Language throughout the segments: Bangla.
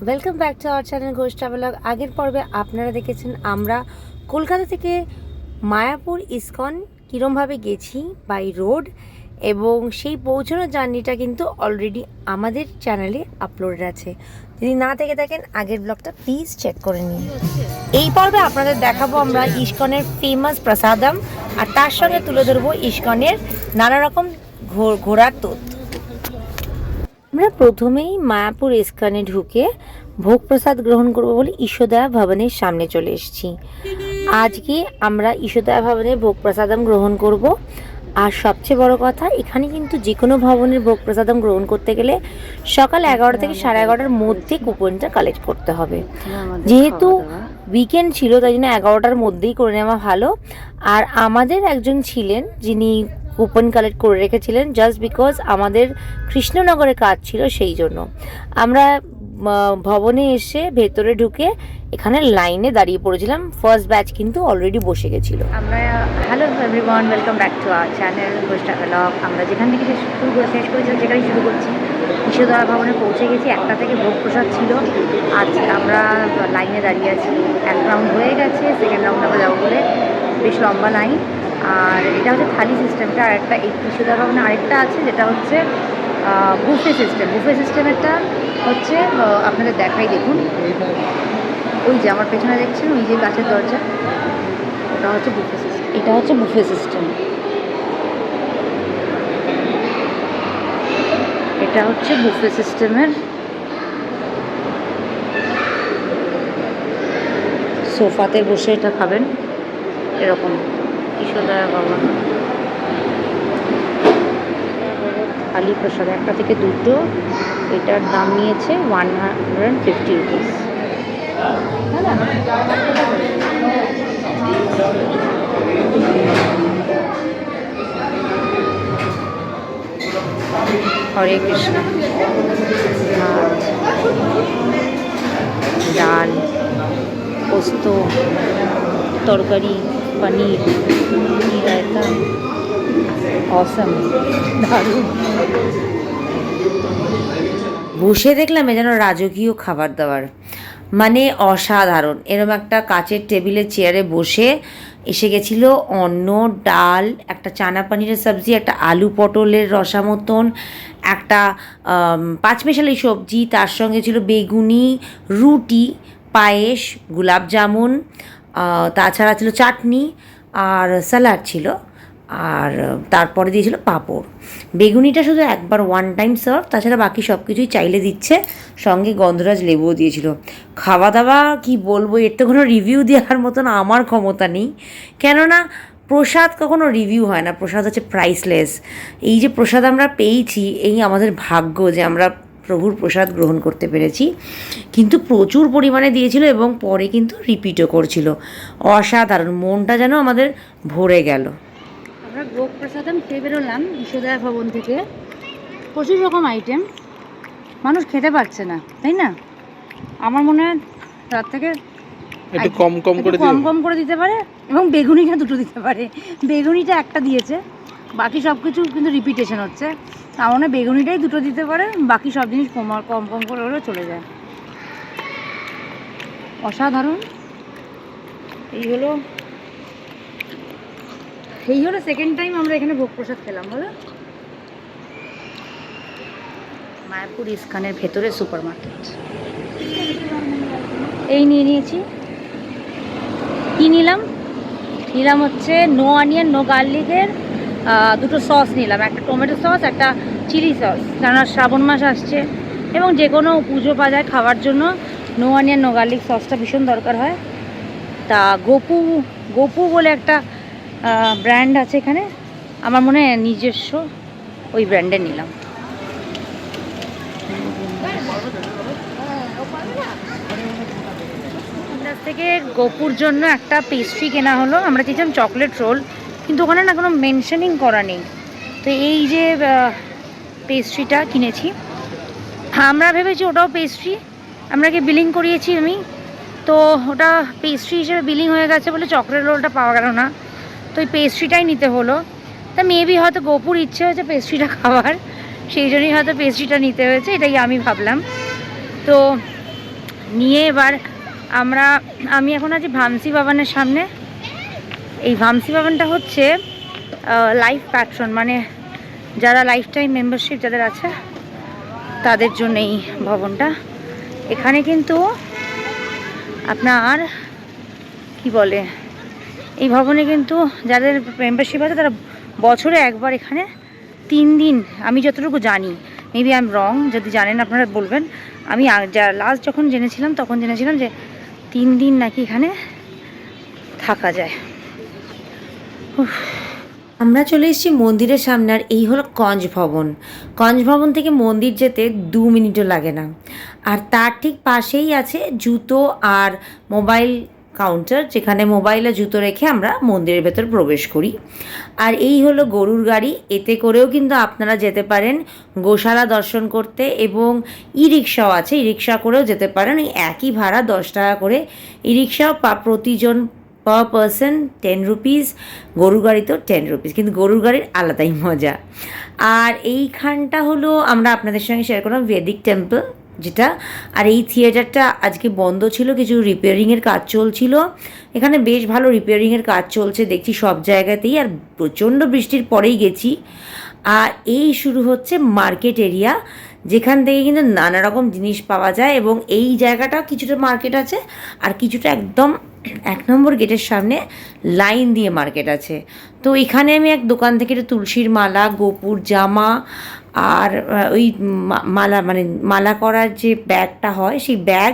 Welcome back to our channel Ghosh travelogue. আগের পর্বে আপনারা দেখেছেন আমরা কলকাতা থেকে মায়াপুর ইসকন কীরমভাবে গেছি বাই রোড, এবং সেই পৌঁছানোর জার্নিটা কিন্তু অলরেডি আমাদের চ্যানেলে আপলোডেড আছে। যদি না থেকে থাকেন আগের ব্লগটা প্লিজ চেক করে নিন। এই পর্বে আপনাদের দেখাবো আমরা ইসকনের ফেমাস প্রসাদম, আর তার সঙ্গে তুলে ধরবো ইসকনের নানা রকম ঘোরার তথ্য। আমরা প্রথমেই মায়াপুর ইস্কনে ঢুকে ভোগ প্রসাদ গ্রহণ করব বলে ঈশোদয়া ভবনের সামনে চলে এসেছি। আজকে আমরা ঈশোদয়া ভবনের ভোগ প্রসাদম গ্রহণ করব। আর সবচেয়ে বড় কথা, এখানে কিন্তু যে কোনো ভবনের ভোগ প্রসাদম গ্রহণ করতে গেলে সকাল 11টা থেকে 11:30টার মধ্যে কুপনটা কালেক্ট করতে হবে। যেহেতু উইকেন্ড ছিল তাই জন্য 11টার মধ্যেই করে নেওয়া ভালো। আর আমাদের একজন ছিলেন যিনি কুপন কালেক্ট করে রেখেছিলেন, জাস্ট বিকজ আমাদের কৃষ্ণনগরে কাজ ছিল, সেই জন্য আমরা ভবনে এসে ভেতরে ঢুকে এখানে লাইনে দাঁড়িয়ে পড়েছিলাম। ফার্স্ট ব্যাচ কিন্তু অলরেডি বসে গেছিলো। Hello everyone, welcome back to our channel Ghosh travelogue. আমরা যেখান থেকে শেষ করেছিলাম সেখানেই শুরু করছি। ঈশোদয়া ভবনে পৌঁছে গেছি। 1টা থেকে ভোগ প্রসাদ ছিল। আজকে আমরা লাইনে দাঁড়িয়ে আছি। 1 রাউন্ড হয়ে গেছে, সেকেন্ড রাউন্ড আমরা যাবো বলে বেশ লম্বা লাইন। আর এটা হচ্ছে থালি সিস্টেমটা। আর একটা এই ঈশোদয়া ভবনে আরেকটা আছে যেটা হচ্ছে বুফে সিস্টেম। বুফে সিস্টেমেরটা হচ্ছে আপনাদের দেখাই, দেখুন ওই যে আমার পেছনে দেখছেন ওই যে গাছের দরজা, ওটা হচ্ছে বুফে সিস্টেম। এটা হচ্ছে বুফে সিস্টেম। এটা হচ্ছে বুফে সিস্টেমের সোফাতে বসে এটা খাবেন, এরকম ঈশোদয়া ভবন থালি প্রসাদ 1টা থেকে 2টো। এটার দাম নিয়েছে 150 রুপিস। হরে কৃষ্ণ। ভাত, ডাল, পোস্ত, তরকারি, পনির, রায়তা, অসম, দারুণ। বসে দেখলাম এ যেন রাজকীয় খাবার দাবার, মানে অসাধারণ। এরকম একটা কাচের টেবিলে চেয়ারে বসে এসে গেছিলো অন্ন, ডাল, একটা চানা পানিরের সবজি, একটা আলু পটলের রসা মতন, একটা পাঁচমেশালি সবজি, তার সঙ্গে ছিল বেগুনি, রুটি, পায়েস, গোলাপ জামুন, তাছাড়া ছিল চাটনি আর স্যালাড ছিল, আর তারপরে দিয়েছিল পাঁপড়। বেগুনিটা শুধু একবার ওয়ান টাইম সার্ভ, তাছাড়া বাকি সব কিছুই চাইলে দিচ্ছে, সঙ্গে গন্ধরাজ লেবুও দিয়েছিল। খাওয়া দাওয়া কি বলবো, এর তো কোনো রিভিউ দেওয়ার মতন আমার ক্ষমতা নেই, কেননা প্রসাদ কখনো রিভিউ হয় না, প্রসাদ হচ্ছে প্রাইসলেস। এই যে প্রসাদ আমরা পেয়েছি, এই আমাদের ভাগ্য যে আমরা প্রভুর প্রসাদ গ্রহণ করতে পেরেছি। কিন্তু প্রচুর পরিমাণে দিয়েছিল এবং পরে কিন্তু রিপিটও করছিল। অসাধারণ, মনটা যেন আমাদের ভরে গেল। আমরা ভোগ প্রসাদম খেয়ে বেরোলাম ঈশোদয়া ভবন থেকে। প্রচুর রকম আইটেম, মানুষ খেতে পারছে না, তাই না? আমার মনে হয় রাত থেকে একটু কম করে দিতে পারে, এবং বেগুনিটা 2টো দিতে পারে। বেগুনিটা 1টা দিয়েছে, বাকি সব কিছু কিন্তু রিপিটেশন হচ্ছে। তার মানে বেগুনিটাই 2টো দিতে পারে, বাকি সব জিনিস কম করে হলেও চলে যায়। অসাধারণ। এই হলো সেকেন্ড টাইম আমরা এখানে ভোগ প্রসাদ খেলাম। বলো, মায়াপুর ইস্কনের ভেতরে সুপার মার্কেট। এই নিয়েছি। কি নিলাম হচ্ছে নো অনিয়ন নো গার্লিকের 2টো সস নিলাম, একটা টমেটো সস, একটা চিলি সস। কেননা শ্রাবণ মাস আসছে এবং যে কোনো পুজো পাজায় খাওয়ার জন্য নো অনিয়ন নো গার্লিক সসটা ভীষণ দরকার হয়। তা গোপু বলে একটা ব্র্যান্ড আছে এখানে, আমার মনে হয় নিজস্ব, ওই ব্র্যান্ডের নিলাম। থেকে গোপুর জন্য একটা পেস্ট্রি কেনা হলো। আমরা চেয়েছিলাম চকলেট রোল, কিন্তু ওখানে না কোনো মেনশনিং করা নেই। তো এই যে পেস্ট্রিটা কিনেছি, আমরা ভেবেছি ওটাও পেস্ট্রি, আমরাকে বিলিং করিয়েছি আমি, তো ওটা পেস্ট্রি হিসেবে বিলিং হয়ে গেছে বলে চকলেট রোলটা পাওয়া গেল না, তো ওই পেস্ট্রিটাই নিতে হলো। তা মেবি হয়তো গোপুর ইচ্ছে হয়েছে পেস্ট্রিটা খাওয়ার, সেই জন্যই হয়তো পেস্ট্রিটা নিতে হয়েছে, এটাই আমি ভাবলাম। তো নিয়ে এবার আমি এখন আছি ভামসি ভবনের সামনে। এই ভামসি ভবনটা হচ্ছে লাইফ প্যাট্রন, মানে যারা লাইফ টাইম মেম্বারশিপ যাদের আছে তাদের জন্য এই ভবনটা। এখানে কিন্তু আপনার কি বলে, এই ভবনে কিন্তু যাদের মেম্বারশিপ আছে তারা বছরে একবার এখানে 3 দিন, আমি যতটুকু জানি, মেবি আই এম রং, যদি জানেন আপনারা বলবেন। আমি লাস্ট যখন জেনেছিলাম তখন জেনেছিলাম যে 3 দিন নাকি এখানে থাকা যায়। আমরা চলে এসেছি মন্দিরের সামনে, আর এই হলো কঞ্জ ভবন। কঞ্জ ভবন থেকে মন্দির যেতে 2 মিনিটও লাগে না। আর তার ঠিক পাশেই আছে জুতো আর মোবাইল কাউন্টার, যেখানে মোবাইল আর জুতো রেখে আমরা মন্দিরের ভেতর প্রবেশ করি। আর এই হলো গরুর গাড়ি, এতে করেও কিন্তু আপনারা যেতে পারেন গোশালা দর্শন করতে, এবং ই রিক্সাও আছে, ই রিক্সা করেও যেতে পারেন। এই একই ভাড়া 10 টাকা করে, ই রিক্সাও প্রতিজন পার পারসন 10 রুপিস, গরুর গাড়িতেও 10 রুপিস, কিন্তু গরুর গাড়ির আলাদাই মজা। আর এইখানটা হলো আমরা আপনাদের সঙ্গে শেয়ার করলাম ভেদিক টেম্পল যেটা। আর এই থিয়েটারটা আজকে বন্ধ ছিল, কিছু রিপেয়ারিংয়ের কাজ চলছিল। এখানে বেশ ভালো রিপেয়ারিংয়ের কাজ চলছে দেখছি সব জায়গাতেই, আর প্রচণ্ড বৃষ্টির পরেই গেছি। আর এই শুরু হচ্ছে মার্কেট এরিয়া, যেখান থেকে কিন্তু নানা রকম জিনিস পাওয়া যায়, এবং এই জায়গাটাও কিছুটা মার্কেট আছে, আর কিছুটা একদম 1 নম্বর গেটের সামনে লাইন দিয়ে মার্কেট আছে। তো এখানে আমি এক দোকান থেকে একটা তুলসীর মালা, গোপুর জামা, আর ওই মালা, মানে মালা করার যে ব্যাগটা হয় সেই ব্যাগ,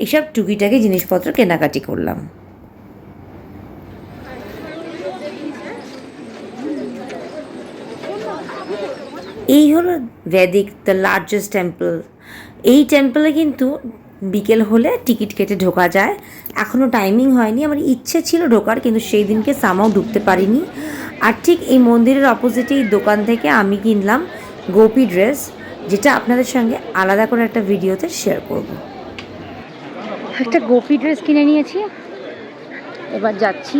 এইসব টুকিটাকি জিনিসপত্র কেনাকাটি করলাম। এই হলো ভেদিক, দ্য লার্জেস্ট টেম্পল। এই টেম্পলে কিন্তু বিকেল হলে টিকিট কেটে ঢোকা যায়। এখনও টাইমিং হয়নি, আমার ইচ্ছে ছিল ঢোকার, কিন্তু সেই দিনকে সামাও ঢুকতে পারিনি। আর ঠিক এই মন্দিরের অপোজিটে এই দোকান থেকে আমি কিনলাম গোপী ড্রেস, যেটা আপনাদের সঙ্গে আলাদা করে একটা ভিডিওতে শেয়ার করব। একটা গোপী ড্রেস কিনে নিয়েছি, এবার যাচ্ছি।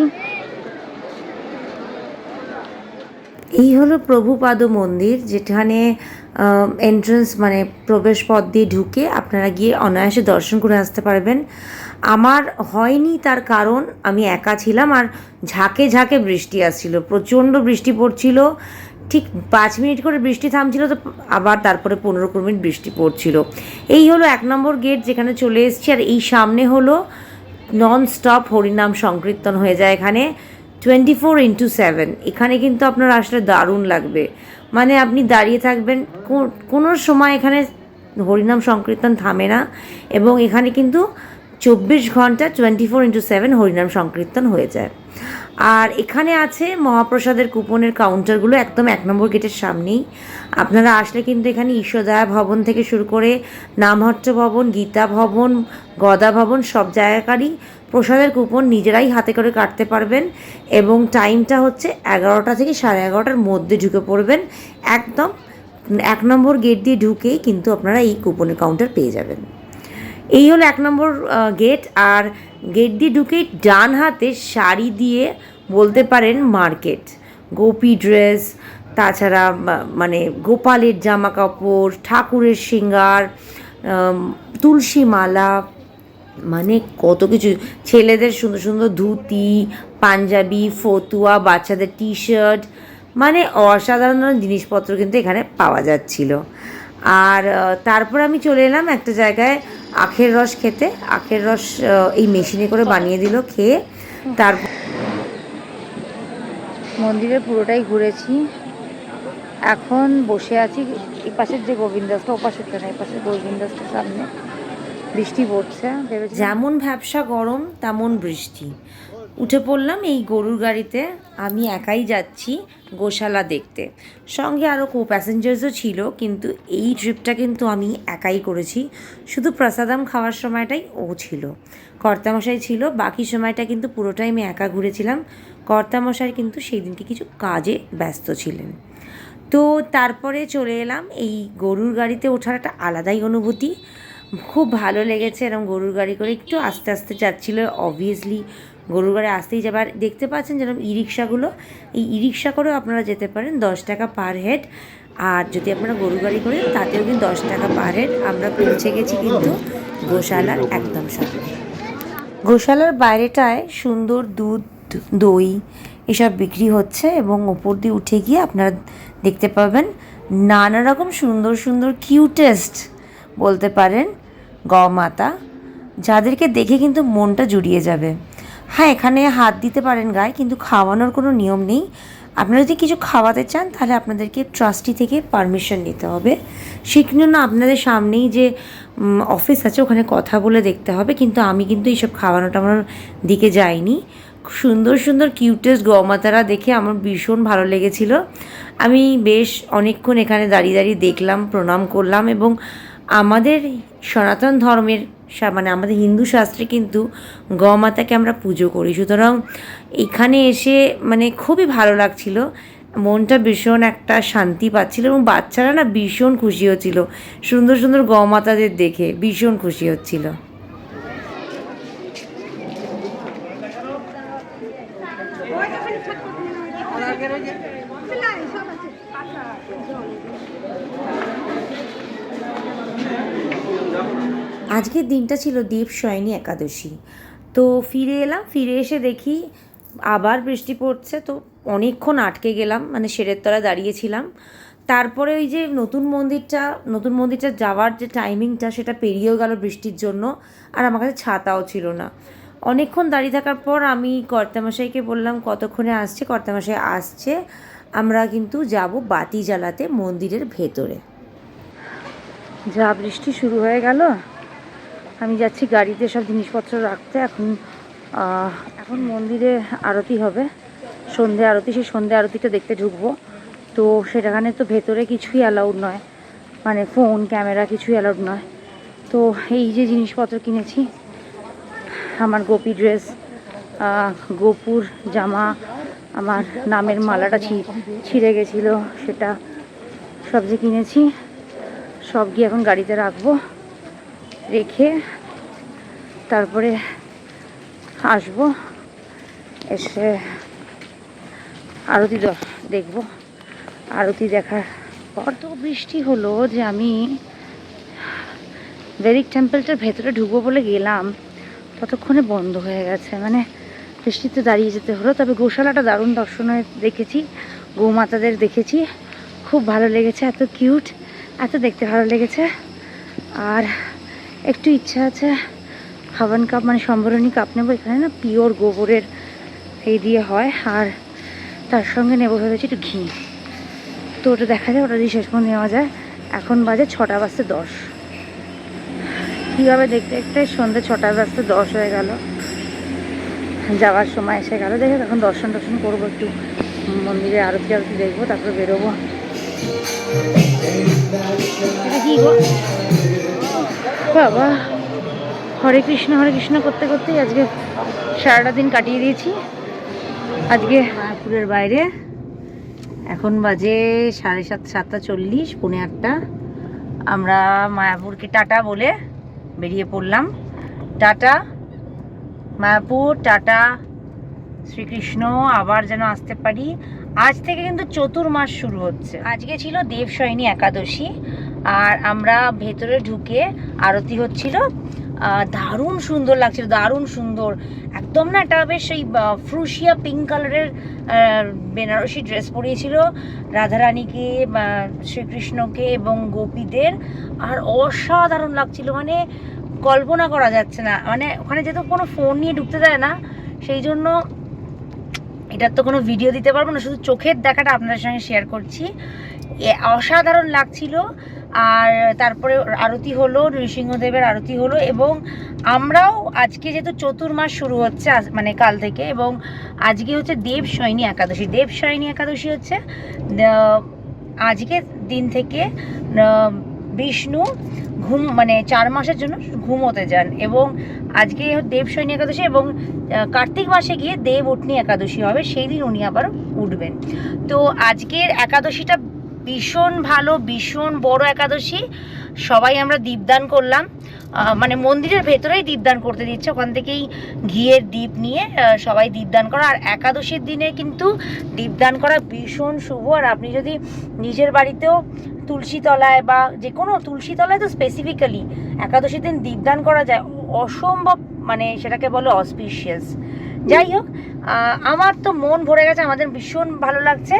এই হলো প্রভুপাদ মন্দির, যেখানে এন্ট্রান্স মানে প্রবেশ পথ দিয়ে ঢুকে আপনারা গিয়ে অনায়াসে দর্শন করে আসতে পারবেন। আমার হয়নি, তার কারণ আমি একা ছিলাম, আর ঝাঁকে ঝাঁকে বৃষ্টি আসছিল, প্রচণ্ড বৃষ্টি পড়ছিল। ঠিক 5 মিনিট করে বৃষ্টি থামছিল, তো আবার তারপরে 15-20 মিনিট বৃষ্টি পড়ছিল। এই হলো 1 নম্বর গেট, যেখানে চলে এসেছি। আর এই সামনে হলো নন স্টপ হরিনাম সংকীর্তন হয়ে যায় এখানে 24/7। এখানে কিন্তু আপনার আসলে দারুণ লাগবে, মানে আপনি দাঁড়িয়ে থাকবেন, কোনো সময় এখানে হরিনাম সংকীর্তন থামে না, এবং এখানে কিন্তু 24 ঘন্টা 24/7 হরিনাম সংকীর্তন হয়ে যায়। আর এখানে আছে মহাপ্রসাদের কুপনের কাউন্টারগুলো একদম 1 নম্বর গেটের সামনেই। আপনারা আসলে কিন্তু এখানে ঈশ্বরদয়া ভবন থেকে শুরু করে নামহট্ট ভবন, গীতা ভবন, গদা ভবন সব জায়গাকারই প্রসাদের কুপন নিজেরাই হাতে করে কাটতে পারবেন, এবং টাইমটা হচ্ছে 11টা থেকে 11:30টার মধ্যে ঢুকে পড়বেন। একদম 1 নম্বর গেট দিয়ে ঢুকেই কিন্তু আপনারা এই কুপনের কাউন্টার পেয়ে যাবেন। এই হলো 1 নম্বর গেট। আর গেট দিয়ে ঢুকেই ডান হাতে শাড়ি দিয়ে বলতে পারেন মার্কেট, গোপী ড্রেস, তাছাড়া মানে গোপালের জামা কাপড়, ঠাকুরের শৃঙ্গার, তুলসী মালা, মানে কত কিছু, ছেলেদের সুন্দর সুন্দর ধুতি, পাঞ্জাবি, ফতুয়া, বাচ্চাদের টি শার্ট, মানে অসাধারণ জিনিসপত্র কিন্তু এখানে পাওয়া যাচ্ছিল। আর তারপর আমি চলে এলাম একটা জায়গায় আখের রস খেতে। আখের রস এই মেশিনে করে বানিয়ে দিল, খেয়ে তারপর মন্দিরে পুরোটাই ঘুরেছি। এখন বসে আছি এই পাশের যে গোবিন্দাসটা, ও পাশেরটা না, এই পাশের গোবিন্দাসটার সামনে। বৃষ্টি পড়ছে, যেমন ভ্যাবসা গরম তেমন বৃষ্টি। উঠে পড়লাম এই গরুর গাড়িতে, আমি একাই যাচ্ছি গোশালা দেখতে, সঙ্গে আরও প্যাসেঞ্জার্সও ছিল, কিন্তু এই ট্রিপটা কিন্তু আমি একাই করেছি। শুধু প্রসাদাম খাওয়ার সময়টাই ও ছিল, কর্তামশাই ছিল, বাকি সময়টা কিন্তু পুরোটাই আমি একা ঘুরেছিলাম। কর্তামশাই কিন্তু সেই দিনকে কিছু কাজে ব্যস্ত ছিলেন। তো তারপরে চলে এলাম এই গরুর গাড়িতে ওঠার একটা আলাদাই অনুভূতি, খুব ভালো লেগেছে। এরকম গরুর গাড়ি করে একটু আস্তে আস্তে যাচ্ছিলো, অবভিয়াসলি গরুর গাড়ি আসতেই যাবে। আর দেখতে পাচ্ছেন যেরকম ই রিক্সাগুলো, এই ই রিক্সা করেও আপনারা যেতে পারেন, 10 টাকা পার হেড। আর যদি আপনারা গরু গাড়ি করেন তাতেও কিন্তু 10 টাকা পার হেড। আমরা পৌঁছে গেছি কিন্তু গোশালার একদম সামনে। গোশালার বাইরেটায় সুন্দর দুধ, দই এসব বিক্রি হচ্ছে এবং ওপর দিয়ে উঠে গিয়ে আপনারা দেখতে পাবেন নানা রকম সুন্দর সুন্দর কিউটেস্ট বলতে পারেন গমাতা, যাদেরকে দেখে কিন্তু মনটা জুড়িয়ে যাবে। হ্যাঁ, এখানে হাত দিতে পারেন গায়ে, কিন্তু খাওয়ানোর কোনো নিয়ম নেই। আপনারা যদি কিছু খাওয়াতে চান তাহলে আপনাদেরকে ট্রাস্টি থেকে পারমিশন নিতে হবে। সেখানে না আপনাদের সামনেই যে অফিস আছে ওখানে কথা বলে দেখতে হবে, কিন্তু আমি কিন্তু এইসব খাওয়ানো টাওয়ানোর দিকে যাইনি। সুন্দর সুন্দর কিউটেস্ট গৌমাতারা দেখে আমার ভীষণ ভালো লেগেছিল। আমি বেশ অনেকক্ষণ এখানে দাঁড়িয়ে দাঁড়িয়ে দেখলাম, প্রণাম করলাম। এবং আমাদের সনাতন ধর্মের মানে আমাদের হিন্দু শাস্ত্রে কিন্তু গৌমাতাকে আমরা পুজো করি, সুতরাং এখানে এসে মানে খুবই ভালো লাগছিল, মনটা ভীষণ একটা শান্তি পাচ্ছিল এবং বাচ্চারা না ভীষণ খুশি হচ্ছিল সুন্দর সুন্দর গৌমাতাদের দেখে, ভীষণ খুশি হচ্ছিল। আজকের দিনটা ছিল দেবশয়নী একাদশী। তো ফিরে এলাম, ফিরে এসে দেখি আবার বৃষ্টি পড়ছে। তো অনেকক্ষণ আটকে গেলাম, মানে শেরের তলায় দাঁড়িয়েছিলাম। তারপরে ওই যে নতুন মন্দিরটা যাওয়ার যে টাইমিংটা সেটা পেরিয়েও গেল বৃষ্টির জন্য, আর আমার কাছে ছাতাও ছিল না। অনেকক্ষণ দাঁড়িয়ে থাকার পর আমি কর্তামশাইকে বললাম কতক্ষণে আসছে। কর্তামশাই আসছে, আমরা কিন্তু যাব বাতি জ্বালাতে মন্দিরের ভেতরে। যা বৃষ্টি শুরু হয়ে গেল, আমি যাচ্ছি গাড়িতে সব জিনিসপত্র রাখতে। এখন মন্দিরে আরতি হবে, সন্ধে আরতি। সেই সন্ধে আরতিটা দেখতে ঢুকবো। তো সেখানে তো ভেতরে কিছুই অ্যালাউড নয়, মানে ফোন ক্যামেরা কিছুই অ্যালাউড নয়। তো এই যে জিনিসপত্র কিনেছি, আমার গোপী ড্রেস, গোপুর জামা, আমার নামের মালাটা ছিঁড়ে গেছিলো, সেটা সব যে কিনেছি সব গিয়ে এখন গাড়িতে রাখবো। রেখে তারপরে আসবো, এসে আরতি দেখবো। আরতি দেখার পর তো বৃষ্টি হলো যে আমি ভেদিক টেম্পলটার ভেতরে ঢুকবো বলে গেলাম, ততক্ষণে বন্ধ হয়ে গেছে। মানে বৃষ্টিতে দাঁড়িয়ে যেতে হলো। তবে গোশালাটা দারুণ দর্শনে দেখেছি, গৌমাতাদের দেখেছি, খুব ভালো লেগেছে। এত কিউট, এত দেখতে ভালো লেগেছে। আর একটু ইচ্ছা আছে হাওয়ান কাপ মানে সম্বরণী কাপ নেবো। এখানে না পিওর গোবরের এই দিয়ে হয়, আর তার সঙ্গে নেবো ভেবেছি একটু ঘি। তো ওটা দেখা যায়, ওটা দিয়ে শেষ পর্যন্ত নেওয়া যায়। এখন বাজে 6:10। কীভাবে দেখতে দেখতে সন্ধ্যে 6:10 হয়ে গেল, যাওয়ার সময় এসে গেল। দেখে এখন দর্শন করবো, একটু মন্দিরে আরতি দেখবো, তারপরে বেরোবো। কি গো বাবা, হরে কৃষ্ণ করতে করতেই আজকে সারাটা দিন কাটিয়ে দিয়েছি। আজকে মায়াপুরের বাইরে এখন বাজে 7:40, 7:40, 8:45। আমরা মায়াপুরকে টাটা বলে বেরিয়ে পড়লাম। টাটা মায়াপুর, টাটা শ্রীকৃষ্ণ, আবার যেন আসতে পারি। আজ থেকে কিন্তু চতুর্মাস শুরু হচ্ছে। আজকে ছিল দেবশয়নী একাদশী, আর আমরা ভেতরে ঢুকে আরতি হচ্ছিল। দারুণ সুন্দর লাগছিল, দারুণ সুন্দর একদম। না একটা বেশ এই ফ্রুশিয়া পিঙ্ক কালারের বেনারসি ড্রেস পরিয়েছিল রাধারানীকে, শ্রীকৃষ্ণকে এবং গোপীদের, আর অসাধারণ লাগছিল। মানে কল্পনা করা যাচ্ছে না। মানে ওখানে যেহেতু কোনো ফোন নিয়ে ঢুকতে দেয় না, সেই জন্য এটার তো কোনো ভিডিও দিতে পারবো না, শুধু চোখের দেখাটা আপনাদের সঙ্গে শেয়ার করছি। অসাধারণ লাগছিল। আর তারপরে আরতি হলো, নৃসিংহদেবের আরতি হলো। এবং আমরাও আজকে যেহেতু চতুর্মাস শুরু হচ্ছে মানে কাল থেকে, এবং আজকে হচ্ছে দেবশয়নী একাদশী। দেবশয়নী একাদশী হচ্ছে আজকের দিন থেকে বিষ্ণু মানে 4 মাসের জন্য ঘুমোতে যান, এবং আজকে দেবশয়নী একাদশী। এবং কার্তিক মাসে গিয়ে দেব উঠনি একাদশী হবে, সেই দিন উনি আবার উঠবেন। তো আজকের একাদশীটা ভীষণ ভালো, ভীষণ বড় একাদশী। সবাই আমরা দীপদান করলাম, মানে মন্দিরের ভেতরেই দীপদান করতে দিচ্ছে, ওখান থেকেই ঘিয়ের দীপ নিয়ে সবাই দীপদান করা। আর একাদশীর দিনে কিন্তু দীপদান করা ভীষণ শুভ। আর আপনি যদি নিজের বাড়িতেও তুলসী তলায় বা যে কোনো তুলসী তলায় তো স্পেসিফিক্যালি একাদশীর দিন দীপদান করা যায়, অসম্ভব, মানে সেটাকে বলে অসপিশিয়াস। যাই হোক, আমার তো মন ভরে গেছে, আমাদের ভীষণ ভালো লাগছে।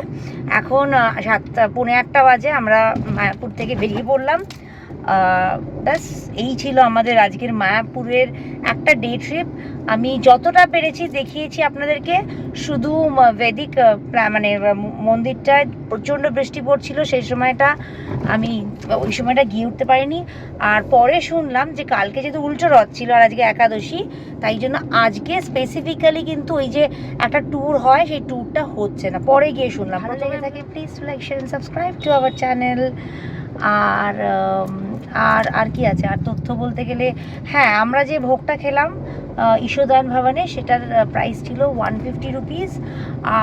এখন 7:45 বাজে, আমরা মায়াপুর থেকে বেরিয়ে পড়লাম। ব্যাস এই ছিল আমাদের আজকের মায়াপুরের একটা ডে ট্রিপ। আমি যতটা পেরেছি দেখিয়েছি আপনাদেরকে। শুধু বৈদিক মানে মন্দিরটায় প্রচণ্ড বৃষ্টি পড়ছিল, সেই সময়টা আমি ওই সময়টা গিয়ে উঠতে পারিনি। আর পরে শুনলাম যে কালকে যেহেতু উল্টো রথ ছিল আর আজকে একাদশী, তাই জন্য আজকে স্পেসিফিক্যালি কিন্তু ওই যে একটা ট্যুর হয় সেই ট্যুরটা হচ্ছে না, পরে গিয়ে শুনলাম। ভালো লেগে থাকে please like share and subscribe to our channel. আর আর আর কি আছে আর তথ্য বলতে গেলে, হ্যাঁ, আমরা যে ভোগটা খেলাম ঈশোদান ভবনে, সেটার প্রাইস ছিল 150 রুপিস।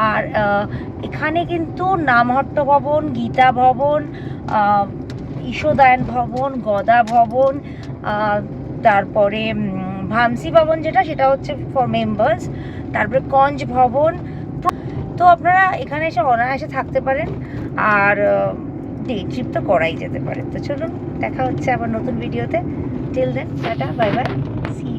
আর এখানে কিন্তু নামহট্ট ভবন, গীতা ভবন, ঈশোদায়ন ভবন, গদা ভবন, তারপরে ভামসি ভবন সেটা হচ্ছে ফর মেম্বার্স, তারপরে কঞ্জ ভবন। তো আপনারা এখানে এসে অনায়াসে থাকতে পারেন, আর ডে ট্রিপ তো করাই যেতে পারে। তো চলুন, দেখা হচ্ছে আবার নতুন ভিডিওতে। Till then, tata, bye bye, C.